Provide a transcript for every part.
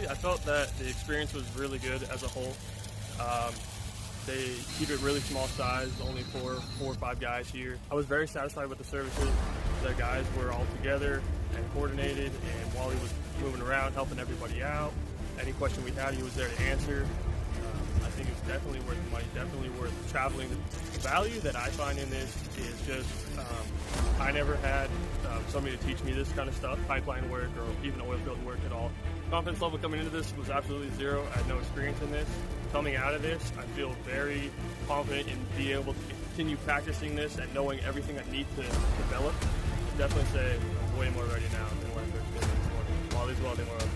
I felt that the experience was really good as a whole. They keep it really small size, only four or five guys here. I was very satisfied with the services. The guys were all together and coordinated, and Wally was moving around, helping everybody out. Any question we had, he was there to answer. I think it's definitely worth the money, definitely worth traveling. The value that I find in this is just, I never had somebody to teach me this kind of stuff, pipeline work or even oil field work at all. Confidence level coming into this was absolutely zero. I had no experience in this. Coming out of this, I feel very confident in being able to continue practicing this and knowing everything I need to develop. I'd definitely say I'm way more ready now than when I first did this morning. Wally's Welding World.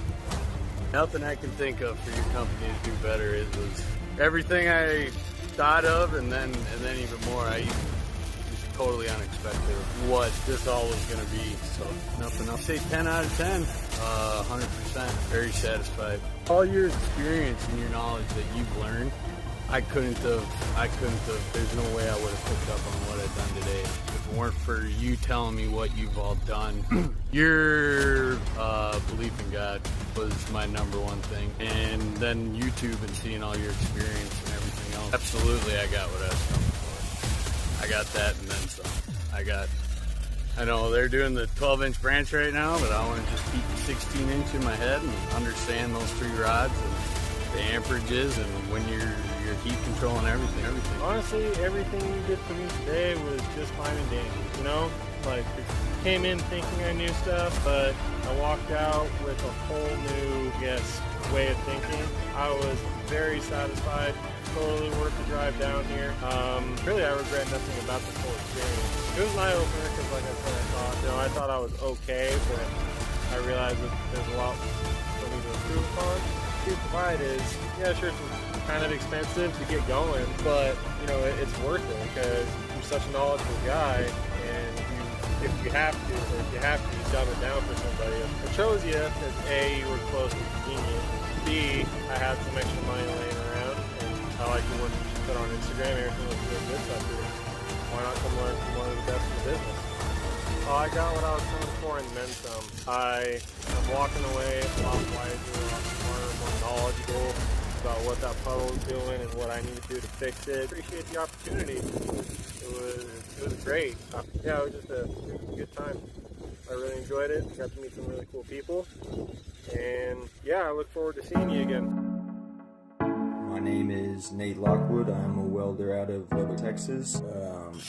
Nothing I can think of for your company to do better. It was everything I thought of, and then even more. It was totally unexpected what this all was going to be. So nothing else. Say 10 out of 10. 100%. Very satisfied. All your experience and your knowledge that you've learned, I couldn't have. There's no way I would have picked up on what I've done today if it weren't for you telling me what you've all done. Your belief in God was my number one thing, and then YouTube and seeing all your experience and everything else. Absolutely, I got what I was coming for. I got that and then some. I know they're doing the 12-inch branch right now, but I want to just keep the 16-inch in my head and understand those three rods and the amperages and when you're heat controlling everything. Honestly, everything you did for me today was just fine and dandy, you know? Like, I came in thinking I knew stuff, but I walked out with a whole new, way of thinking. I was very satisfied. Totally worth the drive down here. Really, I regret nothing about this whole experience. It was an eye-opener because, like I said, I thought I was okay, but I realized that there's a lot for me to improve upon. The provide is, yeah, sure, it's kind of expensive to get going, but it's worth it because you're such a knowledgeable guy, and if you have to, you dumb it down for somebody. I chose you because A, you were close and convenient. B, I had some extra money laying around, and I like the one you put on Instagram. Everything looks really good, so I figured, why not come learn from one of the best in the business? Oh, I got what I was coming for and then some. I'm walking away a lot wiser, a lot smarter, more knowledgeable about what that puddle is doing and what I need to do to fix it. Appreciate the opportunity. It was great. Yeah, it was just a good time. I really enjoyed it. Got to meet some really cool people. And yeah, I look forward to seeing you again. My name is Nate Lockwood. I'm a welder out of Welding, Texas.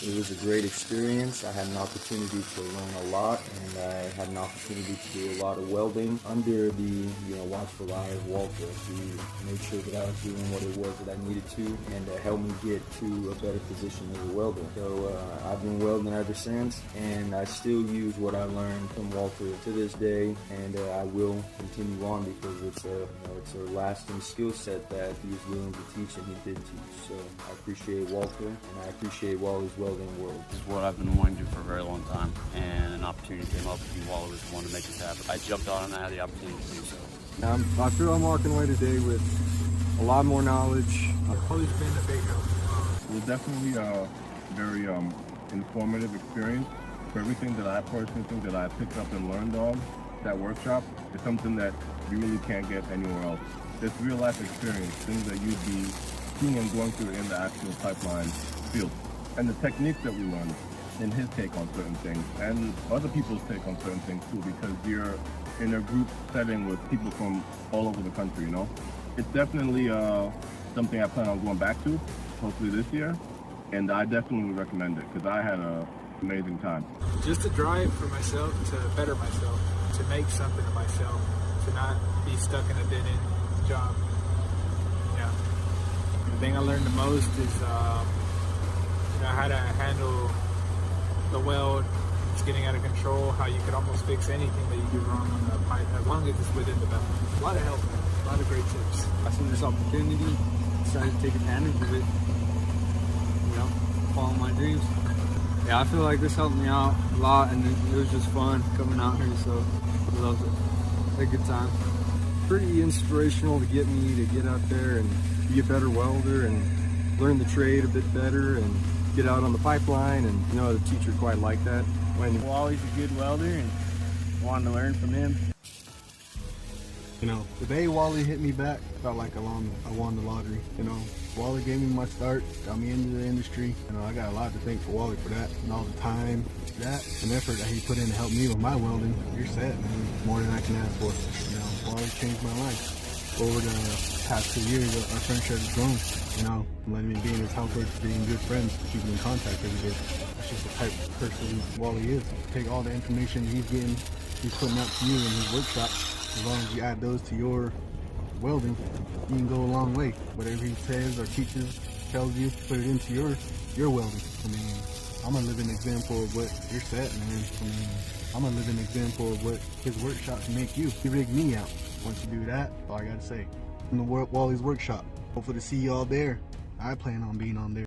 It was a great experience. I had an opportunity to learn a lot, and I had an opportunity to do a lot of welding under the watchful eye of Walter to make sure that I was doing what it was that I needed to, and to help me get to a better position as a welder. So I've been welding ever since, and I still use what I learned from Walter to this day, and I will continue on because it's a lasting skill set that he was willing to teach, and he did teach. So I appreciate Walter, and I appreciate Wally's Welding World. This is what I've been wanting to do for a very long time, and an opportunity came up, and Wally was the one to make this happen. I jumped on it, and I had the opportunity to do so. I feel I'm walking away today with a lot more knowledge. Always been a big help. It was definitely a very informative experience. For everything that I personally think that I picked up and learned on that workshop is something that you really can't get anywhere else. It's real life experience, things that you'd be seeing and going through in the actual pipeline field. And the techniques that we learned in his take on certain things and other people's take on certain things too, because you're in a group setting with people from all over the country, It's definitely something I plan on going back to, hopefully this year, and I definitely would recommend it because I had an amazing time. Just a drive for myself to better myself, to make something of myself, to not be stuck in a dead-end job. Yeah. The thing I learned the most is how to handle the weld. It's getting out of control, how you could almost fix anything that you do wrong on the pipe as long as it's within the belt. A lot of help, a lot of great tips. I seen this opportunity, decided to take advantage of it, follow my dreams. Yeah, I feel like this helped me out a lot, and it was just fun coming out here, so I loved it. Had a good time. Pretty inspirational to get me to get out there and be a better welder and learn the trade a bit better and get out on the pipeline, and the teacher quite liked that. When Wally's a good welder and wanted to learn from him. You know, the day Wally hit me back, felt like I won the lottery. You know, Wally gave me my start, got me into the industry. You know, I got a lot to thank for Wally for that, and all the time, that, and effort that he put in to help me with my welding. You're set, man. More than I can ask for. You know, Wally changed my life. Over the past 2 years, our friendship has grown. You know, letting me be in his helper, being good friends, keeping in contact every day. That's just the type of person Wally is. Take all the information he's putting out to you in his workshop. As long as you add those to your welding, you can go a long way. Whatever he says or teaches, tells you, put it into your welding. I mean, I'm a living example of what you're set, man. I mean, I'm a living example of what his workshops make you. He rigged me out. Once you do that, all I gotta say. In the Wally's workshop. Hopefully to see you all there. I plan on being on there.